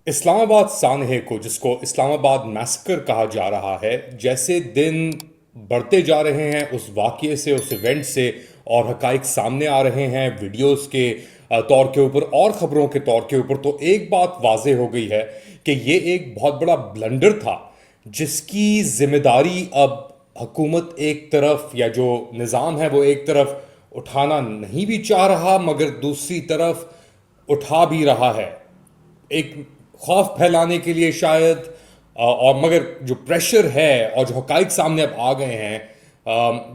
इस्लामाबाद सानहे को, जिसको इस्लामाबाद मैसेकर कहा जा रहा है, जैसे दिन बढ़ते जा रहे हैं उस वाक़ये से, उस इवेंट से, और हकाइक सामने आ रहे हैं वीडियोस के तौर के ऊपर और ख़बरों के तौर के ऊपर, तो एक बात वाज़ेह हो गई है कि ये एक बहुत बड़ा ब्लंडर था जिसकी ज़िम्मेदारी अब हुकूमत एक तरफ, या जो निज़ाम है वो एक तरफ उठाना नहीं भी चाह रहा, मगर दूसरी तरफ उठा भी रहा है, एक खौफ फैलाने के लिए शायद। और मगर जो प्रेशर है और जो हकाइक सामने अब आ गए हैं,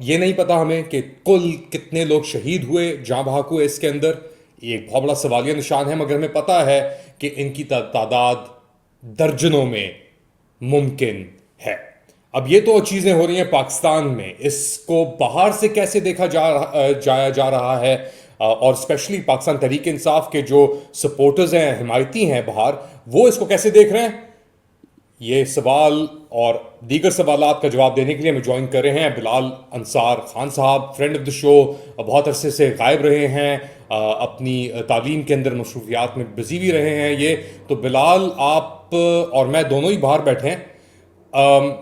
ये नहीं पता हमें कि कुल कितने लोग शहीद हुए, जाँ बहक हुए इसके अंदर। ये एक बहुत बड़ा सवालिया निशान है, मगर हमें पता है कि इनकी तादाद दर्जनों में मुमकिन है। अब ये तो चीज़ें हो रही हैं पाकिस्तान में, इसको बाहर से कैसे देखा जाया जा रहा है, और स्पेशली पाकिस्तान तहरीक इंसाफ के जो सपोर्टर्स हैं, हिमायती हैं बाहर, वो इसको कैसे देख रहे हैं? ये सवाल और दीगर सवालात का जवाब देने के लिए हमें ज्वाइन कर रहे हैं बिलाल अंसार खान साहब, फ्रेंड ऑफ द शो। बहुत अरसे से गायब रहे हैं, अपनी तालीम के अंदर मसरूफियात में बिजी भी रहे हैं ये। तो बिलाल, आप और मैं दोनों ही बाहर बैठे हैं। अम,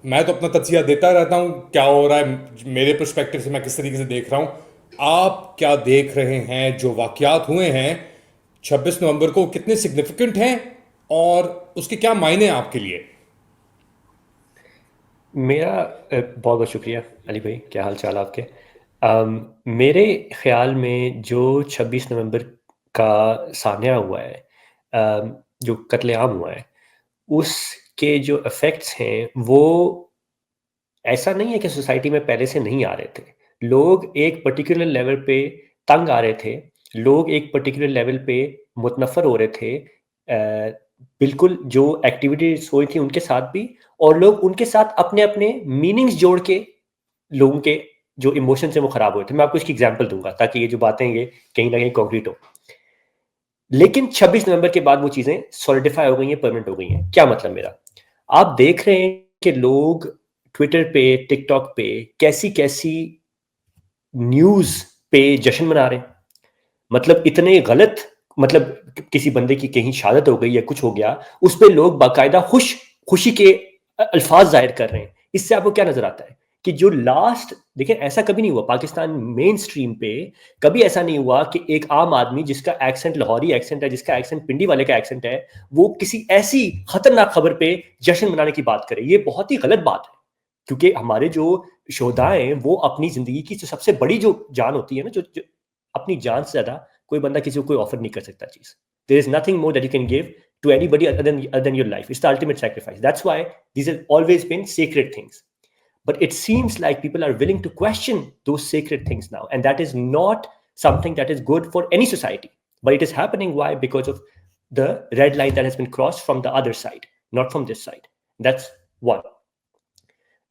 मैं तो अपना तजिया देता रहता हूँ क्या हो रहा है मेरे पर्सपेक्टिव से, मैं किस तरीके से देख रहा हूँ। आप क्या देख रहे हैं? जो वाकयात हुए हैं 26 नवंबर को, कितने सिग्निफिकेंट हैं और उसके क्या मायने हैं आपके लिए? मेरा बहुत बहुत शुक्रिया अली भाई, क्या हाल चाल आपके। मेरे ख्याल में जो 26 नवंबर का सान्या हुआ है, जो कत्लेआम हुआ है, उसके जो इफ़ेक्ट्स हैं वो ऐसा नहीं है कि सोसाइटी में पहले से नहीं आ रहे थे। लोग एक पर्टिकुलर लेवल पे तंग आ रहे थे, लोग एक पर्टिकुलर लेवल पे मुतनफ़र हो रहे थे, बिल्कुल जो एक्टिविटीज़ हुई थी उनके साथ भी, और लोग उनके साथ अपने-अपने मीनिंग्स जोड़ के लोगों के जो इमोशंस हैं वो ख़राब हुए थे। मैं आपको इसकी एग्ज़ाम्पल दूँगा ताकि ये जो बातें हैं ये कहीं न कहीं कॉन्क्रीट हो। लेकिन 26 नवंबर के बाद वो चीज़ें सॉलिडिफ़ाई हो गई हैं, परमानेंट हो गई हैं। क्या मतलब मेरा? आप देख रहे हैं कि लोग ट्विटर पे, टिकटॉक पे कैसी-कैसी न्यूज़ पे जश्न मना रहे हैं। मतलब इतने गलत, मतलब किसी बंदे की कहीं शहादत हो गई या कुछ हो गया, उस पे लोग बाकायदा खुशी के अल्फाज जाहिर कर रहे हैं। इससे आपको क्या नजर आता है कि जो लास्ट, देखिए ऐसा कभी नहीं हुआ पाकिस्तान मेन स्ट्रीम पे, कभी ऐसा नहीं हुआ कि एक आम आदमी जिसका एक्सेंट लाहौरी एक्सेंट है, जिसका एक्सेंट पिंडी वाले का एक्सेंट है, वो किसी ऐसी खतरनाक खबर पे जश्न मनाने की बात करे। ये बहुत ही गलत बात है, क्योंकि हमारे जो शोधा हैं वो अपनी जिंदगी की जो सबसे बड़ी जो जान होती है ना, जो अपनी जान से ज्यादा कोई बंदा किसी को कोई ऑफर नहीं कर सकता चीज। There is nothing more that you can give to anybody other than your life. It's the ultimate sacrifice. That's why these have always been secret things, but it seems like people are willing to question those sacred things now, and that is not something that is good for any society. But it is happening. Why? Because of the red line that has been crossed from the other side, not from this side. That's one.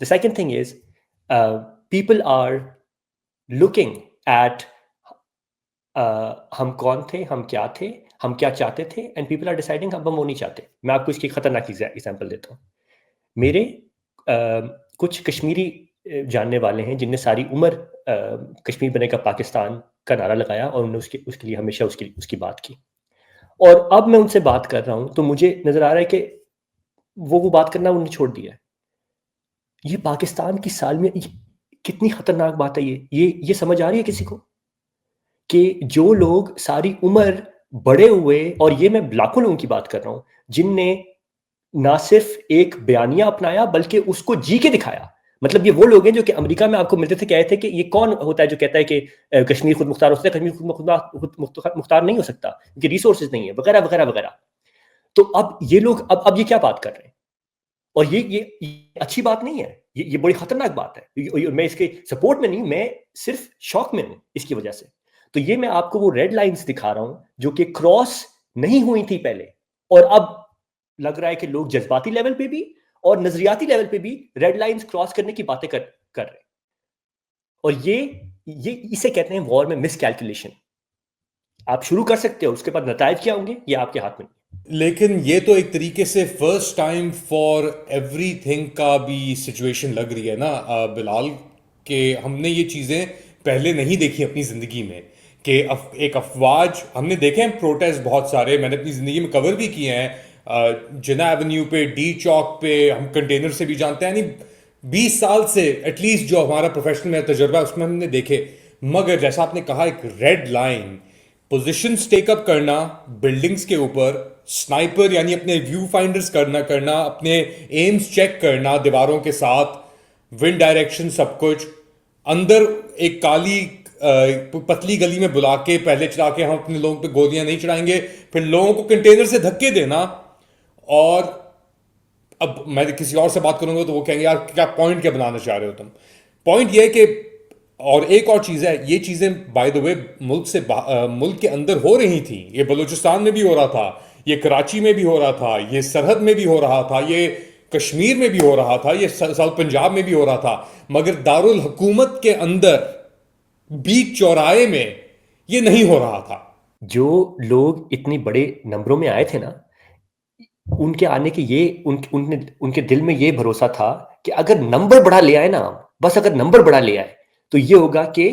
The second thing is, people are looking at हम कौन थे, हम क्या थे, हम क्या चाहते थे, एंड पीपल आर डिसाइडिंग हम वो नहीं चाहते। मैं आपको इसकी खतरनाक एग्जाम्पल देता हूँ। मेरे कुछ कश्मीरी जानने वाले हैं जिनने सारी उम्र कश्मीर बनेगा पाकिस्तान का नारा लगाया, और उन्होंने उसके उसके लिए हमेशा उसकी उसकी बात की। और अब मैं उनसे बात कर रहा हूँ तो मुझे नजर आ रहा है कि वो बात करना उन्होंने छोड़ दिया है। ये पाकिस्तान की साल में कितनी खतरनाक बात है। ये समझ आ रही है किसी को कि जो लोग सारी उम्र बड़े हुए, और ये मैं लाखों लोगों की बात कर रहा हूँ जिनने ना सिर्फ एक बयानिया अपनाया बल्कि उसको जी के दिखाया। मतलब ये वो लोग हैं जो कि अमेरिका में आपको मिलते थे, कहते थे कि ये कौन होता है जो कहता है कि कश्मीर खुद मुख्तार हो सकता है, कश्मीर खुद मुख्तार नहीं हो सकता क्योंकि रिसोर्सेज नहीं है, वगैरह वगैरह वगैरह। तो अब ये लोग अब ये क्या बात कर रहे हैं, और ये अच्छी बात नहीं है, ये बड़ी खतरनाक बात है। मैं इसके सपोर्ट में नहीं, मैं सिर्फ शौक में हूं इसकी वजह से। तो ये मैं आपको वो रेड लाइंस दिखा रहा हूं जो कि क्रॉस नहीं हुई थी पहले, और अब लग रहा है कि लोग जज्बाती लेवल पे भी और नजरियाती लेवल पे भी रेड लाइंस क्रॉस करने की बातें कर रहे हैं। और ये इसे कहते हैं वॉर में मिस कैलकुलेशन। आप शुरू कर सकते हो, उसके बाद नतायज क्या होंगे ये आपके हाथ में नहीं लेकिन ये तो एक तरीके से फर्स्ट टाइम फॉर एवरीथिंग का भी सिचुएशन लग रही है ना, बिलाल, कि हमने ये चीज़ें पहले नहीं देखी अपनी ज़िंदगी में। कि एक अफवाज हमने देखे हैं, प्रोटेस्ट बहुत सारे मैंने अपनी ज़िंदगी में कवर भी किए हैं। जिना एवेन्यू पे, डी चौक पे, हम कंटेनर से भी जानते हैं, यानी 20 साल से एटलीस्ट जो हमारा प्रोफेशनल में तजर्बा है उसमें हमने देखे। मगर जैसा आपने कहा, एक रेड लाइन पोजिशन टेकअप करना बिल्डिंग्स के ऊपर, स्नाइपर यानी अपने व्यू फाइंडर्स करना, अपने एम्स चेक करना दीवारों के साथ, विंड डायरेक्शन, सब कुछ अंदर एक काली पतली गली में बुला के पहले चला के हम अपने लोगों पे गोलियां नहीं चढ़ाएंगे, फिर लोगों को कंटेनर से धक्के देना। और अब मैं किसी और से बात करूंगा तो वो कहेंगे यार क्या पॉइंट क्या बनाना चाह रहे हो तुम। पॉइंट ये है कि, और एक और चीज़ है, ये चीज़ें बाय द वे मुल्क के अंदर हो रही थी। ये बलूचिस्तान में भी हो रहा था, ये कराची में भी हो रहा था, ये सरहद में भी हो रहा था, ये कश्मीर में भी हो रहा था, ये साउथ पंजाब में भी हो रहा था। मगर दारुल हुकूमत के अंदर बीच चौराहे में ये नहीं हो रहा था। जो लोग इतने बड़े नंबरों में आए थे ना, उनके आने के ये उनके दिल में ये भरोसा था कि अगर नंबर बड़ा ले आए ना, बस अगर नंबर बड़ा ले आए तो ये होगा कि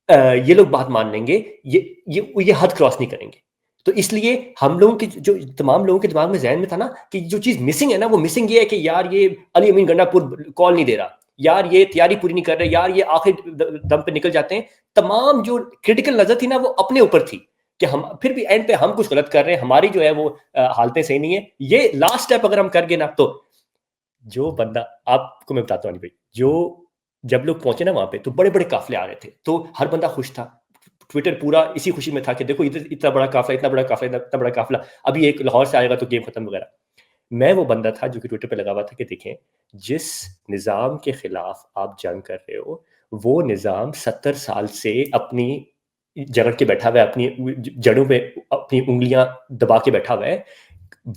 ये लोग बात मान लेंगे, ये हद क्रॉस नहीं करेंगे। तो इसलिए हम लोगों के जो तमाम लोगों के दिमाग में जहन में था ना कि जो चीज मिसिंग है ना, वो मिसिंग ये है कि यार ये अली अमीन गंडापुर कॉल नहीं दे रहा, यार ये तैयारी पूरी नहीं कर रहे, यार ये आखिरी दम पे निकल जाते हैं। तमाम जो क्रिटिकल नजर थी ना वो अपने ऊपर थी कि हम फिर भी एंड पे हम कुछ गलत कर रहे हैं, हमारी जो है वो हालतें सही नहीं है। ये लास्ट स्टेप अगर हम कर गए ना, तो जो बंदा, आपको मैं बताता हूँ भाई, जो जब लोग पहुंचे ना वहां पे तो बड़े बड़े काफले आ रहे थे, तो हर बंदा खुश था। ट्विटर पूरा इसी खुशी में था कि देखो इधर इतना बड़ा काफला, इतना बड़ा काफला, इतना बड़ा काफला, अभी एक लाहौर से आएगा तो गेम खत्म वगैरह। मैं वो बंदा था जो कि ट्विटर पे लगा हुआ था कि देखें, जिस निज़ाम के खिलाफ आप जंग कर रहे हो, वो निज़ाम 70 साल से अपनी जगह के बैठा हुआ है, अपनी जड़ों पे अपनी उंगलियां दबा के बैठा हुआ है।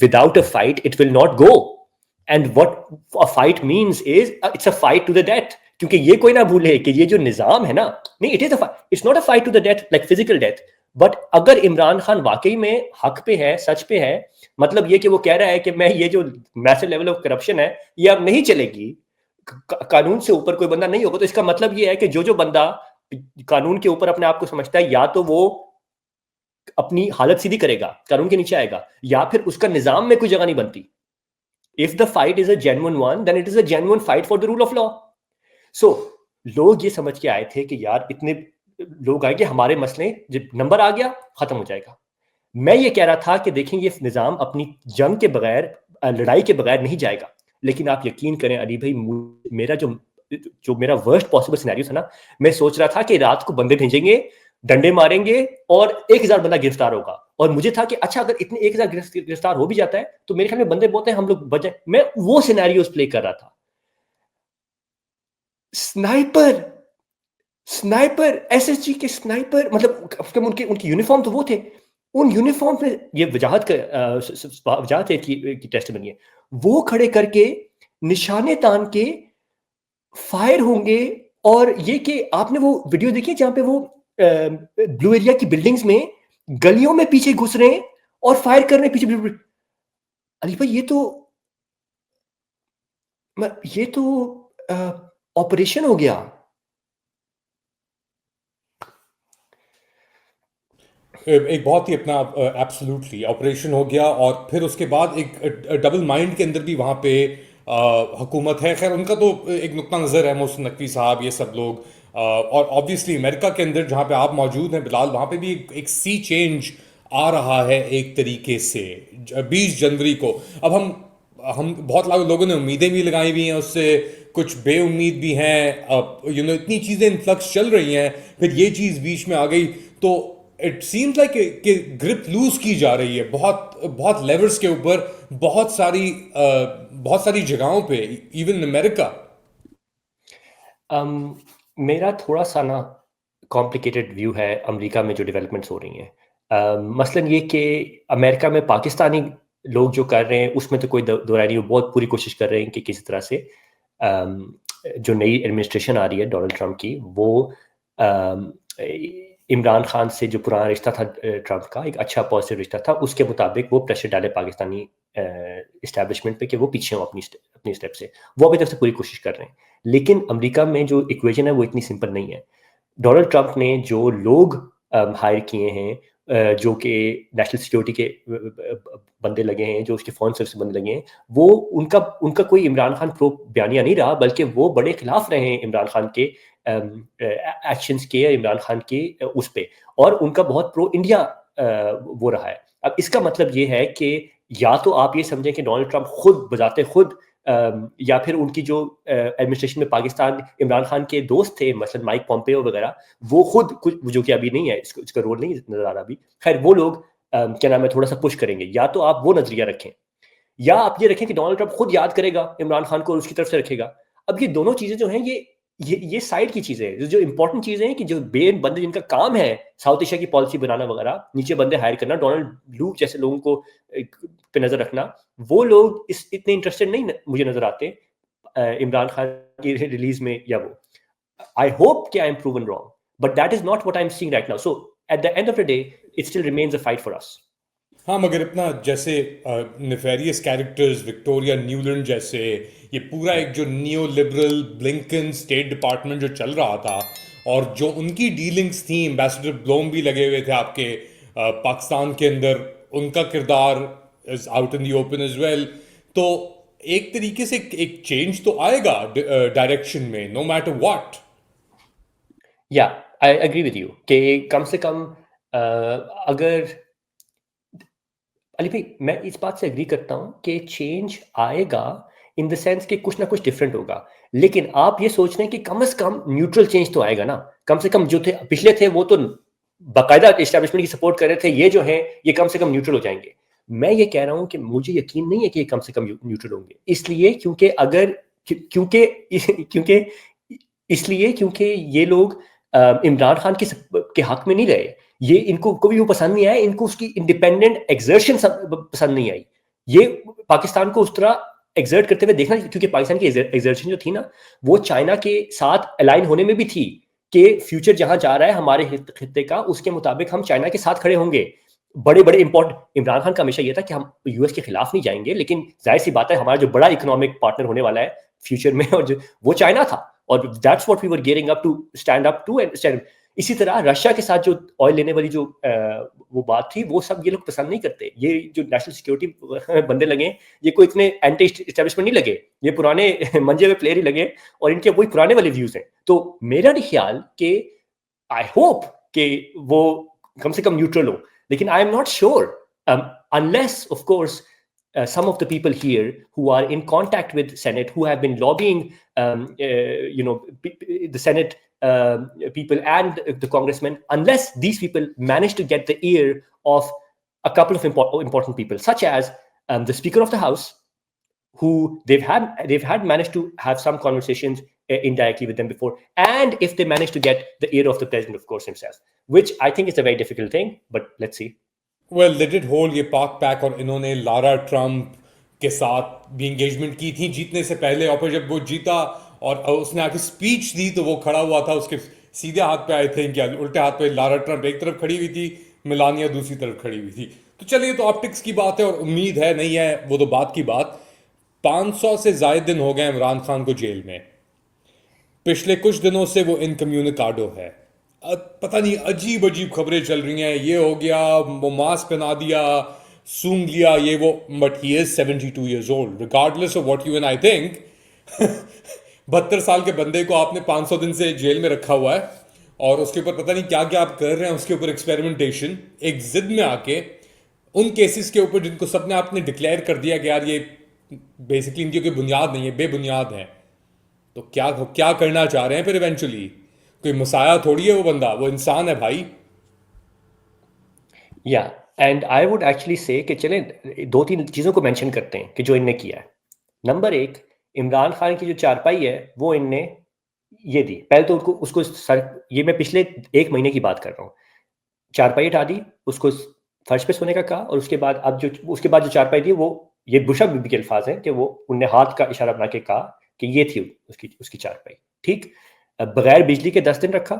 Without a fight it will not go, and what a fight means is it's a fight to the death. क्योंकि ये कोई ना भूले कि ये जो निज़ाम है ना, नहीं, it's not a fight to the death like physical death. But अगर इमरान खान वाकई में हक पे है, सच पे है, मतलब ये कि वो कह रहा है कि मैं ये जो मैसिव लेवल ऑफ करप्शन है ये अब नहीं चलेगी, कानून से ऊपर कोई बंदा नहीं होगा, तो इसका मतलब ये है कि जो जो बंदा कानून के ऊपर अपने आप को समझता है, या तो वो अपनी हालत सीधी करेगा, कानून के नीचे आएगा, या फिर उसका निजाम में कोई जगह नहीं बनती। If the fight is a genuine one, then it is a genuine fight for the rule of law. So लोग ये समझ के आए थे कि यार इतने लोग आएंगे, हमारे मसले, जब नंबर आ गया खत्म हो जाएगा। मैं ये कह रहा था कि देखें, ये निज़ाम अपनी जंग के बगैर, लड़ाई के बगैर नहीं जाएगा। लेकिन आप यकीन करें अली भाई, मेरा जो मेरा वर्स्ट पॉसिबल सिनेरियो था ना, मैं सोच रहा था कि रात को बंदे भेजेंगे, डंडे मारेंगे और 1000 बंदा गिरफ्तार होगा। और मुझे था कि अच्छा अगर इतने 1000 गिरफ्तार हो भी जाता है तो मेरे ख्याल में बंदे बहुत हैं, हम लोग बच जाए। मैं वो सिनेरियोस प्ले कर रहा था। स्नाइपर, स्नाइपर, एसएसजी के स्नाइपर, मतलब उनके उनकी यूनिफॉर्म तो वो थे, उन यूनिफॉर्म पे ये वजाहत है की टेस्ट बनी है, वो खड़े करके निशाने तान के फायर होंगे। और ये कि आपने वो वीडियो देखी जहां पे वो ब्लू एरिया की बिल्डिंग्स में गलियों में पीछे घुस रहे हैं और फायर कर रहे हैं पीछे। अली भाई ये तो ऑपरेशन हो गया। एक बहुत ही अपना एब्सोल्युटली ऑपरेशन हो गया। और फिर उसके बाद एक डबल माइंड के अंदर भी वहाँ पे हुकूमत है। खैर उनका तो एक नुक्ता नज़र है, मोहसिन नकवी साहब, ये सब लोग। और ऑब्वियसली अमेरिका के अंदर जहाँ पे आप मौजूद हैं बिलाल, वहाँ पे भी एक सी चेंज आ रहा है एक तरीके से 20 जनवरी को। अब हम बहुत लोगों ने उम्मीदें भी लगाई हुई हैं उससे, कुछ बेउम्मीद भी हैं। अब इतनी चीज़ें इन्फ्लक्स चल रही हैं, फिर ये चीज़ बीच में आ गई तो इट सीम्स लाइक कि ग्रिप लूज की जा रही है बहुत बहुत लेवल्स के ऊपर, बहुत सारी जगहों पे, इवन अमेरिका। मेरा थोड़ा सा ना कॉम्प्लिकेटेड व्यू है अमेरिका में जो डेवलपमेंट्स हो रही हैं। मसलन ये कि अमेरिका में पाकिस्तानी लोग जो कर रहे हैं उसमें तो कोई दो राय नहीं, वो बहुत पूरी कोशिश कर रहे हैं कि किसी तरह से जो नई एडमिनिस्ट्रेशन आ रही है डोनाल्ड ट्रंप की, वो इमरान खान से जो पुराना रिश्ता था ट्रंप का, एक अच्छा पॉजिटिव रिश्ता था, उसके मुताबिक वो प्रेशर डाले पाकिस्तानी इस्टेब्लिशमेंट पे कि वो पीछे हो अपनी स्टेप से। वो अभी तक से पूरी कोशिश कर रहे हैं। लेकिन अमेरिका में जो इक्वेशन है वो इतनी सिंपल नहीं है। डोनाल्ड ट्रंप ने जो लोग हायर किए हैं, जो कि नेशनल सिक्योरिटी के बंदे लगे हैं, जो उसके फॉरेन सर्विस बंदे लगे हैं, वो उनका उनका कोई इमरान खान प्रो बयानिया नहीं रहा, बल्कि वो बड़े खिलाफ रहे हैं इमरान खान के एक्शंस के, इमरान खान के उस पे, और उनका बहुत प्रो इंडिया वो रहा है। अब इसका मतलब ये है कि या तो आप ये समझें कि डोनाल्ड ट्रंप खुद बजाते खुद या फिर उनकी जो एडमिनिस्ट्रेशन में पाकिस्तान इमरान खान के दोस्त थे, मसलन माइक पॉम्पेओ वगैरह, वो खुद कुछ, जो कि अभी नहीं है, इसका रोल नहीं नजर आ रहा अभी, खैर वो लोग क्या नाम है थोड़ा सा पुश करेंगे। या तो आप वो नजरिया रखें, या आप ये रखें कि डोनाल्ड ट्रंप खुद याद करेगा इमरान खान को और उसकी तरफ से रखेगा। अब ये दोनों चीजें जो हैं, ये साइड की चीजें हैं। जो इंपॉर्टेंट चीजें हैं कि जो बेन बंदे जिनका काम है साउथ एशिया की पॉलिसी बनाना वगैरह, नीचे बंदे हायर करना, डोनाल्ड लू जैसे लोगों को पे नजर रखना, वो लोग इस इतने इंटरेस्टेड नहीं मुझे नजर आते इमरान खान की रिलीज में या वो। I hope कि I am proven wrong, but that is not what I'm seeing right now. So at the end of the day, it still remains a fight for us. हाँ, मगर इतना जैसे नेफेरियस कैरेक्टर्स विक्टोरिया न्यूलैंड जैसे, ये पूरा एक जो neo liberal Blinken state department जो चल रहा था, और जो उनकी डीलिंग्स थी, एम्बेसडर ब्लोम भी लगे हुए थे आपके पाकिस्तान के अंदर, उनका किरदार is out in the open as well. तो एक तरीके से एक चेंज तो आएगा डायरेक्शन में, no matter what. Yeah, I agree with you कि कम से कम अगर अली भाई, मैं इस बात से एग्री करता हूँ कि चेंज आएगा इन द सेंस कि कुछ ना कुछ डिफरेंट होगा, लेकिन आप ये सोच रहे हैं कि कम से कम न्यूट्रल चेंज तो आएगा ना। कम से कम जो थे पिछले थे वो तो बाकायदा एस्टेब्लिशमेंट की सपोर्ट कर रहे थे, ये जो है ये कम से कम न्यूट्रल हो जाएंगे। मैं ये कह रहा हूँ कि मुझे यकीन नहीं है कि ये कम से कम न्यूट्रल होंगे, इसलिए क्योंकि अगर क्योंकि क्योंकि इसलिए क्योंकि ये लोग इमरान खान के हक में नहीं रहे। ये इनको को भी वो पसंद नहीं आया, इनको उसकी इंडिपेंडेंट एक्सर्शन पसंद नहीं आई। ये पाकिस्तान को उस तरह एक्सर्ट करते हुए देखना, क्योंकि पाकिस्तान की एक्सर्शन जो थी ना, वो चाइना के साथ अलाइन होने में भी थी कि फ्यूचर जहां जा रहा है हमारे खित्ते का, उसके मुताबिक हम चाइना के साथ खड़े होंगे। बड़े बड़े इंपॉर्टेंट, इमरान खान का हमेशा ये था कि हम यूएस के खिलाफ नहीं जाएंगे, लेकिन जाहिर सी बात है हमारा जो बड़ा इकोनॉमिक पार्टनर होने वाला है फ्यूचर में, और वो चाइना था, और that's what we were gearing up to stand up to and stand. इसी तरह रशिया के साथ जो ऑयल लेने वाली जो वो बात थी, वो सब ये लोग पसंद नहीं करते। ये जो नेशनल सिक्योरिटी बंदे लगे, ये कोई इतने एंटी एस्टेब्लिशमेंट नहीं लगे, ये पुराने मंजे हुए प्लेयर ही लगे, और इनके वही पुराने वाले व्यूज हैं। तो मेरा नहीं ख्याल कि, आई होप कि वो कम से कम न्यूट्रल हो, लेकिन I am not sure unless of course some of the people here who are in contact with Senate, who have been lobbying, the Senate people and the congressmen, unless these people manage to get the ear of a couple of important people, such as the Speaker of the House, who they've had managed to have some conversations indirectly with them before, and if they manage to get the ear of the president, of course, himself, which I think is a very difficult thing, but let's see. Well they did hold ये पाक pack, और इन्होंने Lara Trump के साथ भी engagement की थी जीतने से पहले, और फिर जब वो जीता और उसने आके स्पीच दी तो वो खड़ा हुआ था, उसके सीधे हाथ पे आए थे क्या उल्टे हाथ पे लारा ट्रंप एक तरफ खड़ी हुई थी, मिलानिया दूसरी तरफ खड़ी हुई थी। तो चलिए, तो ऑप्टिक्स की बात है, और उम्मीद है नहीं है वो तो बात की बात। 500 से ज्यादा दिन हो गए इमरान खान को जेल में, पिछले कुछ दिनों से वो इनकम्युनिकाडो है। पता नहीं अजीब अजीब खबरें चल रही हैं, ये हो गया, वो मास्क पहना दिया, सूंघ लिया, ये वो, but he is 72 years old, regardless of what you and I think. 72 साल के बंदे को आपने 500 दिन से जेल में रखा हुआ है, और उसके ऊपर पता नहीं क्या क्या आप कर रहे हैं, उसके ऊपर एक्सपेरिमेंटेशन, एक जिद में आके उन केसेस के ऊपर जिनको सबने आपने डिक्लेयर कर दिया कि यार ये बेसिकली इनकी कोई बुनियाद नहीं है, बेबुनियाद है। तो क्या क्या करना चाह रहे हैं फिर इवेंचुअली? कोई मसाया थोड़ी है वो बंदा, वो इंसान है भाई। या एंड आई वुड एक्चुअली से कि चलें 2-3 चीज़ों को मेंशन करते हैं कि जो इनने किया है। नंबर 1, इमरान खान की जो चारपाई है वो इनने ये दी। पहले तो उसको ये मैं पिछले 1 महीने की बात कर रहा हूँ। चारपाई हटा दी, उसको फर्श पे सोने का कहा, और उसके बाद जो चारपाई थी, वो ये बुशा बीबी के अल्फाज हैं कि वो उनने हाथ का इशारा बना के कहा कि ये थी उसकी चारपाई। ठीक, बगैर बिजली के 10 दिन रखा,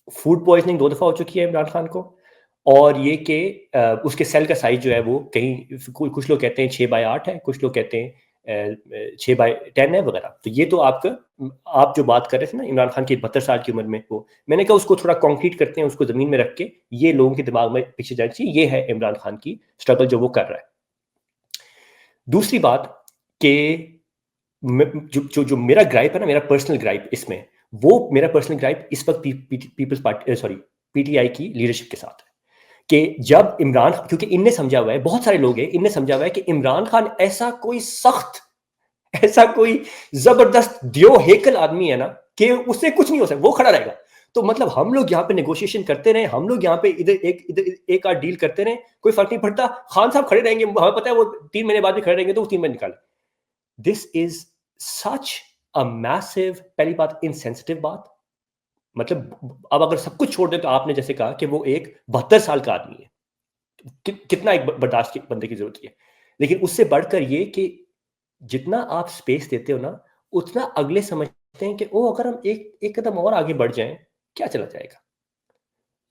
फूड पॉइजनिंग 2 दफा हो चुकी है इमरान खान को, और ये कि उसके सेल का साइज जो है वो कहीं कुछ लोग कहते हैं 6 बाय 8 है, कुछ लोग कहते हैं 6/10 है वगैरह। तो ये तो आपका, आप जो बात कर रहे थे ना इमरान खान की 72 साल की उम्र में, वो मैंने कहा उसको थोड़ा कॉन्क्रीट करते हैं, उसको ज़मीन में रख के ये लोगों के दिमाग में पीछे जाना चाहिए। ये है इमरान खान की स्ट्रगल जो वो कर रहा है। दूसरी बात कि जो मेरा ग्राइप है ना, मेरा पर्सनल ग्राइप इसमें, वो मेरा पर्सनल ग्राइप इस वक्त पीपल्स पार्टी, सॉरी, पीटीआई की लीडरशिप के साथ है कि जब इमरान, क्योंकि इनने समझा हुआ है, बहुत सारे लोग हैं, इनने समझा हुआ है कि इमरान खान ऐसा कोई सख्त, ऐसा कोई जबरदस्त दियो हेकल आदमी है ना कि उससे कुछ नहीं हो सकता, वो खड़ा रहेगा। तो मतलब हम लोग यहाँ पे नेगोशिएशन करते रहे, हम लोग यहाँ पे इधर एक आध डील करते रहे, कोई फर्क नहीं पड़ता। खान साहब खड़े रहेंगे, हमें पता है वो 3 महीने बाद भी खड़े रहेंगे, तो वो 3 महीने निकाले। This is such a massive, पहली बात इनसेंसिटिव बात, मतलब अब अगर सब कुछ छोड़ दे तो आपने जैसे कहा कि वो एक 72 साल का आदमी है, कितना एक बर्दाश्त की बंदे की जरूरत है। लेकिन उससे बढ़कर ये कि जितना आप स्पेस देते हो ना, उतना अगले समझते हैं कि ओ अगर हम एक कदम और आगे बढ़ जाएं, क्या चला जाएगा।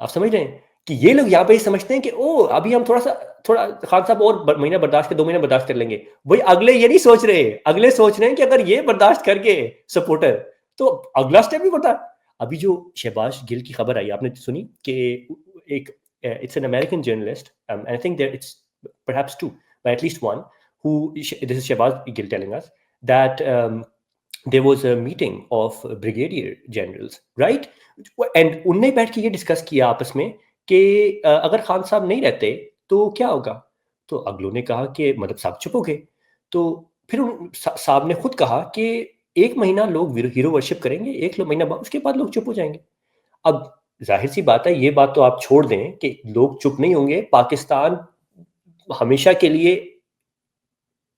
आप समझ रहे हैं कि ये लोग यहाँ पे समझते हैं कि ओ अभी हम थोड़ा खान साहब और महीना बर्दाश्त के 2 महीने बर्दाश्त कर लेंगे। वही अगले ये नहीं सोच रहे, अगले सोच रहे हैं कि अगर ये बर्दाश्त कर गए सपोर्टर, तो अगला स्टेप भी बता। अभी जो शहबाज गिल की खबर आई आपने सुनी कि एक, it's an American journalist, I think there it's perhaps two, but at least one, who, this is Shehbaz Gill telling us that there was a meeting of brigadier generals, right? And उनने बैठ के ये discuss किया आपस में कि अगर खान साहब नहीं रहते तो क्या होगा। तो अगलों ने कहा कि मतलब साहब चुप हो गए। तो फिर साहब ने खुद कहा कि 1 महीना लोग हीरो वर्शिप करेंगे, 1 महीना बाद उसके बाद लोग चुप हो जाएंगे। अब जाहिर सी बात है, ये बात तो आप छोड़ दें कि लोग चुप नहीं होंगे। पाकिस्तान हमेशा के लिए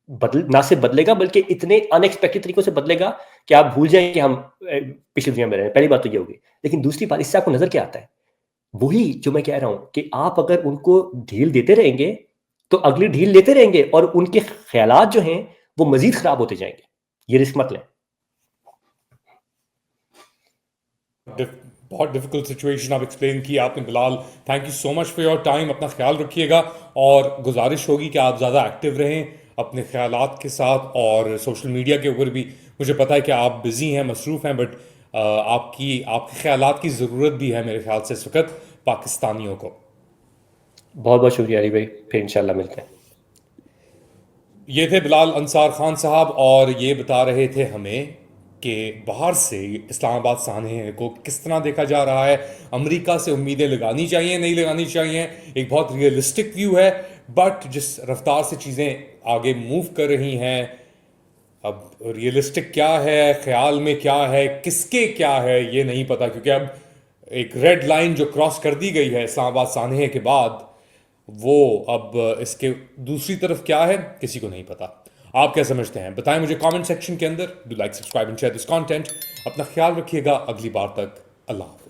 ना सिर्फ बदलेगा बल्कि इतने अनएक्सपेक्टेड तरीकों से बदलेगा कि आप भूल जाएं कि हम पिछली दुनिया में रहे हैं। पहली बात तो ये होगी। लेकिन दूसरी बात, इससे आपको नजर क्या आता है, वही जो मैं कह रहा हूं कि आप अगर उनको ढील देते रहेंगे तो अगली ढील लेते रहेंगे और उनके ख्यालात जो हैं वो मजीद खराब होते जाएंगे। ये रिस्क मत लें। बहुत डिफिकल्ट सिचुएशन आप एक्सप्लेन की आपने Bilal. Thank you so much for your time. अपना ख्याल रखिएगा और गुजारिश होगी कि आप ज़्यादा एक्टिव रहें अपने ख्यालात के साथ और सोशल मीडिया के ऊपर भी। मुझे पता है कि आप बिज़ी हैं, मसरूफ़ हैं, बट आपके ख्यालात की ज़रूरत भी है मेरे ख्याल से इस वक्त पाकिस्तानियों को। बहुत बहुत शुक्रिया अली भाई, फिर इंशाल्लाह मिलते हैं। ये थे बिलाल अंसार खान साहब और ये बता रहे थे हमें कि बाहर से इस्लामाबाद सानहे को किस तरह देखा जा रहा है, अमेरिका से उम्मीदें लगानी चाहिए नहीं लगानी चाहिए। एक बहुत रियलिस्टिक व्यू है, बट जिस रफ्तार से चीज़ें आगे मूव कर रही हैं, अब रियलिस्टिक क्या है, ख्याल में क्या है, किसके क्या है, ये नहीं पता। क्योंकि अब एक रेड लाइन जो क्रॉस कर दी गई है इस्लामाबाद सानहे के बाद, वो अब इसके दूसरी तरफ क्या है किसी को नहीं पता। आप क्या समझते हैं बताएं मुझे कमेंट सेक्शन के अंदर। Do like, subscribe and share this content. अपना ख्याल रखिएगा। अगली बार तक अल्लाह हाफ़िज़।